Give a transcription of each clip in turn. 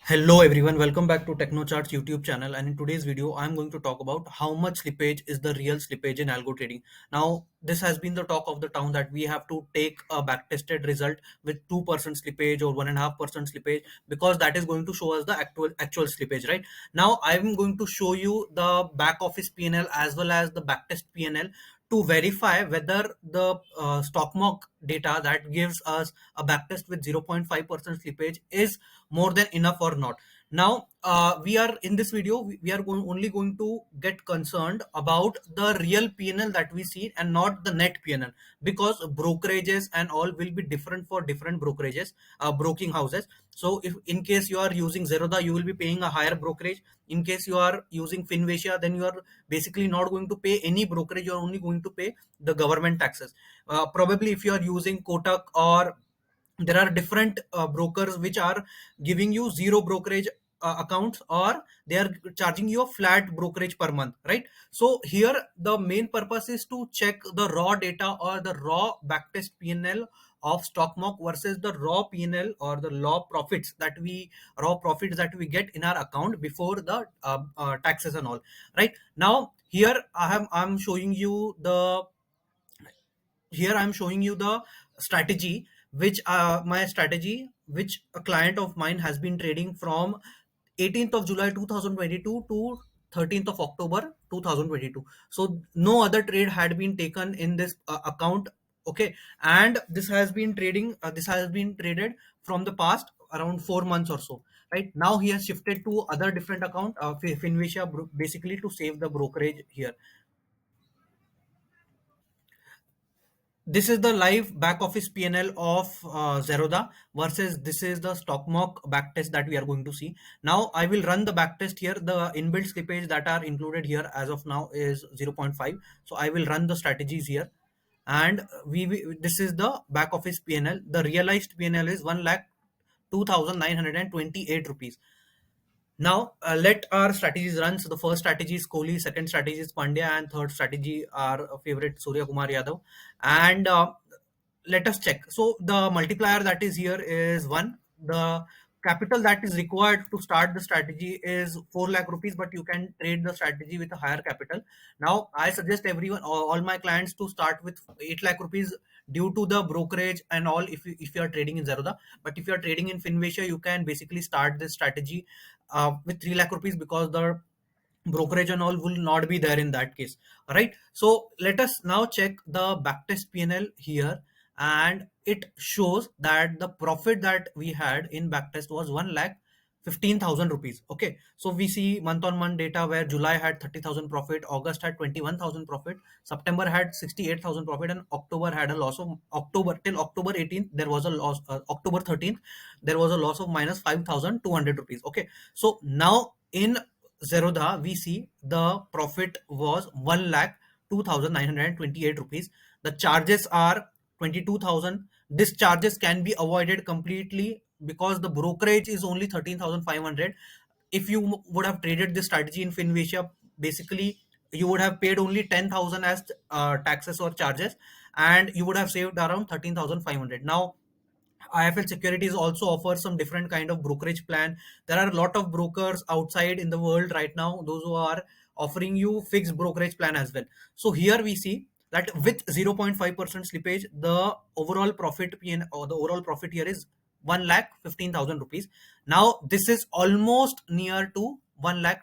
Hello everyone, welcome back to TechnoChart's YouTube channel. And in today's video, I'm going to talk about how much slippage is the real slippage in algo trading. Now, this has been the talk of the town that we have to take a backtested result with 2% slippage or 1.5% slippage because that is going to show us the actual slippage, right? Now, I'm going to show you the back office PNL as well as the backtest PNL to verify whether the Stockmock data that gives us a backtest with 0.5% slippage is more than enough or not. Now we are in this video, we are only going to get concerned about the real PNL that we see and not the net PNL, because brokerages and all will be different for different brokerages, broking houses. So if in case you are using Zerodha, you will be paying a higher brokerage. In case you are using Finvacia, then you are basically not going to pay any brokerage. You are only going to pay the government taxes. Probably if you are using Kotak, or there are different brokers which are giving you zero brokerage accounts, or they are charging you a flat brokerage per month, right? So here the main purpose is to check the raw data or the raw backtest PNL of Stockmock versus the raw PNL or the raw profits that we get in our account before the taxes and all. Right now, I'm showing you the strategy which a client of mine has been trading from 18th of July 2022 to 13th of October 2022. So no other trade had been taken in this account. Okay, and this has been traded from the past around 4 months or so. Right now he has shifted to other different account, Finvicia, basically to save the brokerage here. This is the live back office PNL of Zerodha versus this is the Stockmock backtest that we are going to see. Now I will run the backtest here. The inbuilt slippage that are included here as of now is 0.5. So I will run the strategies here, and this is the back office PNL. The realized PNL is 1,02,928 rupees. Now let our strategies run. So the first strategy is Kohli, second strategy is Pandya, and third strategy our favorite Surya Kumar Yadav. And let us check. So the multiplier that is here is 1. The capital that is required to start the strategy is 4 lakh rupees, but you can trade the strategy with a higher capital. Now I suggest everyone, all my clients, to start with 8 lakh rupees due to the brokerage and all, if you are trading in Zerodha. But if you are trading in Finvacia, you can basically start this strategy with 3 lakh rupees, because the brokerage and all will not be there in that case. All right, so let us now check the backtest PNL here, and it shows that the profit that we had in backtest was 1,15,000 rupees. Okay, so we see month on month data where July had 30,000 profit, August had 21,000 profit, September had 68,000 profit, and October had a loss of October till October 18th there was a loss. October 13th there was a loss of minus 5,200 rupees. Okay, so now in Zerodha, we see the profit was 1,02,928 rupees. The charges are 22,000. This charges can be avoided completely because the brokerage is only 13,500. If you would have traded this strategy in Finvacia, basically you would have paid only 10,000 as taxes or charges, and you would have saved around 13,500. Now IFL Securities also offers some different kind of brokerage plan. There are a lot of brokers outside in the world right now, those who are offering you fixed brokerage plan as well. So here we see that with 0.5% slippage, the overall profit PN or the overall profit here is 1,15,000 rupees. Now this is almost near to 1 lakh.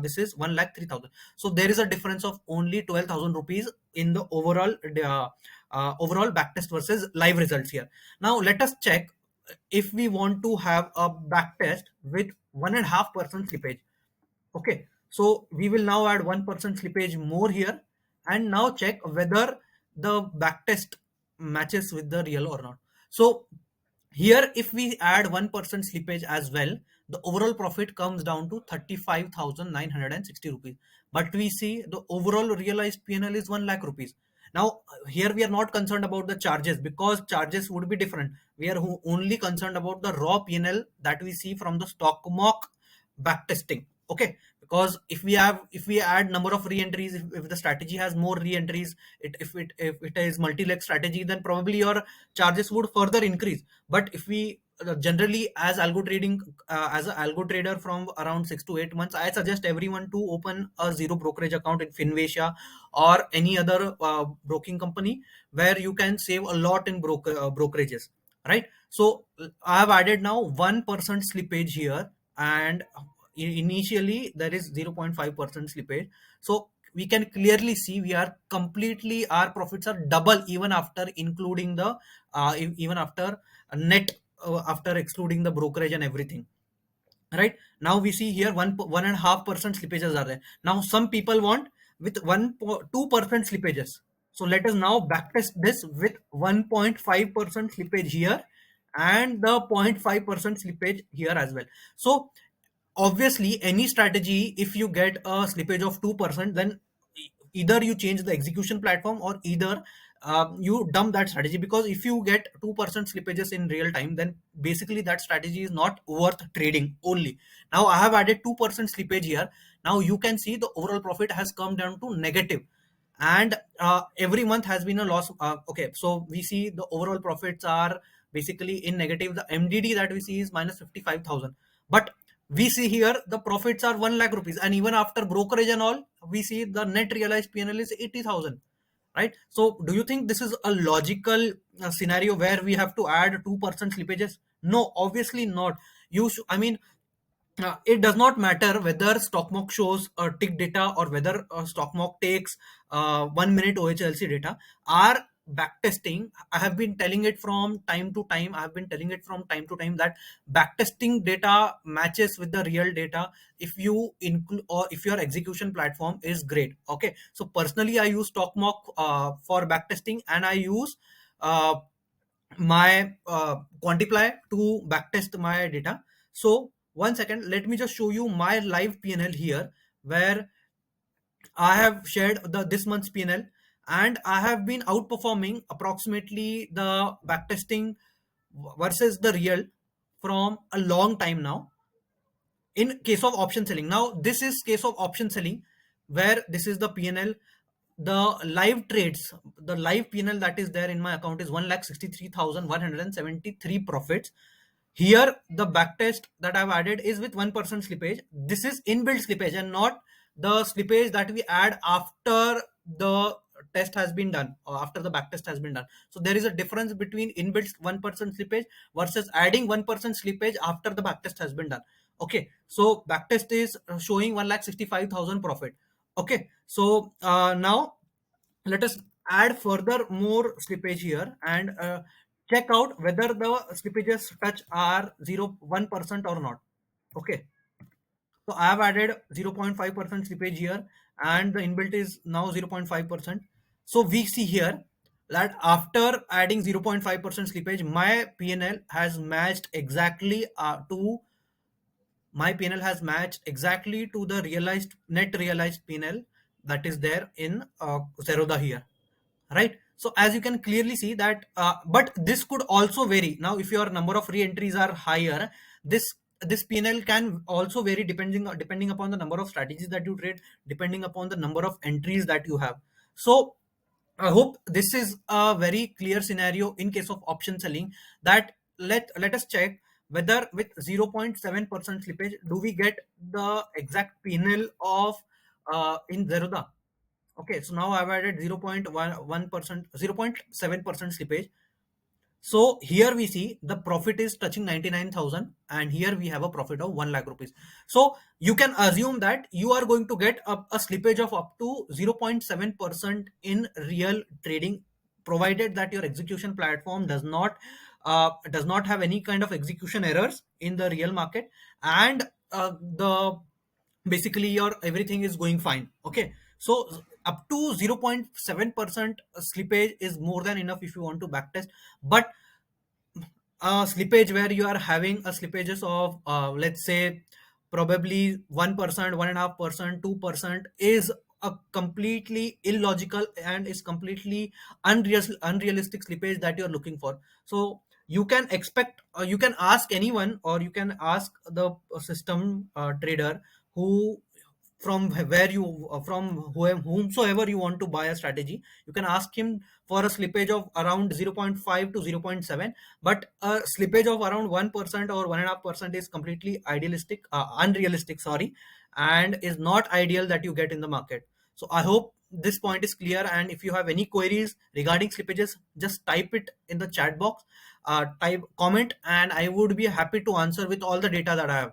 This is 1,03,000. So there is a difference of only 12,000 rupees in the overall backtest versus live results here. Now let us check if we want to have a backtest with 1.5% slippage. Okay, so we will now add 1% slippage more here, and now check whether the backtest matches with the real or not. So here, if we add 1% slippage as well, the overall profit comes down to 35,960 rupees. But we see the overall realized PNL is 1 lakh rupees. Now, here we are not concerned about the charges, because charges would be different. We are only concerned about the raw PNL that we see from the Stockmock backtesting. Okay, because if we add number of re-entries, if the strategy has more re-entries, if it is multi-leg strategy, then probably your charges would further increase. But if we generally, as algo trading, as an algo trader from around 6 to 8 months, I suggest everyone to open a zero brokerage account in Finvasia or any other broking company where you can save a lot in brokerages, right? So I have added now 1% slippage here, and initially there is 0.5% slippage. So we can clearly see we are completely, our profits are double even after including the even after net, after excluding the brokerage and everything, right? Now we see here 1.5% slippages are there. Now some people want with 2% slippages. So let us now backtest this with 1.5% slippage here and the 0.5% slippage here as well. So obviously any strategy, if you get a slippage of 2%, then either you change the execution platform or either you dump that strategy, because if you get 2% slippages in real time, then basically that strategy is not worth trading only. Now I have added 2% slippage here. Now you can see the overall profit has come down to negative, and every month has been a loss. Okay, so we see the overall profits are basically in negative. The MDD that we see is minus 55,000, but we see here the profits are 1 lakh rupees, and even after brokerage and all, we see the net realized PNL is 80,000, right? So do you think this is a logical scenario where we have to add 2% slippages? No, obviously not. I mean, it does not matter whether Stockmock shows tick data or whether Stockmock takes 1 minute OHLC data. Our backtesting, I have been telling it from time to time. I have been telling it from time to time that backtesting data matches with the real data if you include, or if your execution platform is great. Okay, so personally, I use Stockmock for backtesting, and I use uh, my Quantiply to backtest my data. So one second, let me just show you my live PNL here, where I have shared this month's PNL, and I have been outperforming approximately the backtesting versus the real from a long time now. In case of option selling, now this is case of option selling, where this is the PNL, the live trades, the live PNL that is there in my account is 1,63,173 profits. Here the backtest that I've added is with 1% slippage. This is inbuilt slippage and not the slippage that we add after the test has been done or after the backtest has been done. So there is a difference between inbuilt 1% slippage versus adding 1% slippage after the backtest has been done. Okay, so backtest is showing 1,65,000 profit. Okay, so now let us add further more slippage here and check out whether the slippages touch are 1% or not. Okay, so I have added 0.5% slippage here, and the inbuilt is now 0.5%. So we see here that after adding 0.5% slippage, my PNL has matched exactly to my PNL has matched exactly to the realized net realized PNL that is there in Zerodha here, right? So as you can clearly see that, but this could also vary. Now, if your number of re-entries are higher, this PNL can also vary depending upon the number of strategies that you trade, depending upon the number of entries that you have. So I hope this is a very clear scenario in case of option selling, that let us check whether with 0.7% slippage do we get the exact PNL of in Zerodha. Okay, so now I've added 0.1%, 0.7% slippage. So here we see the profit is touching 99,000, and here we have a profit of 1 lakh rupees. So you can assume that you are going to get a slippage of up to 0.7% in real trading, provided that your execution platform does not have any kind of execution errors in the real market, and the basically your everything is going fine. Okay, so up to 0.7% slippage is more than enough if you want to backtest. But slippage where you are having a slippages of let's say probably 1%, 1.5%, 2% is a completely illogical and is completely unrealistic slippage that you're looking for. So you can expect, you can ask anyone, or you can ask the system trader who where you from whomsoever you want to buy a strategy. You can ask him for a slippage of around 0.5 to 0.7, but a slippage of around 1% or 1.5% is completely idealistic, unrealistic, sorry, and is not ideal that you get in the market. So I hope this point is clear, and if you have any queries regarding slippages, just type it in the chat box, type comment, and I would be happy to answer with all the data that I have.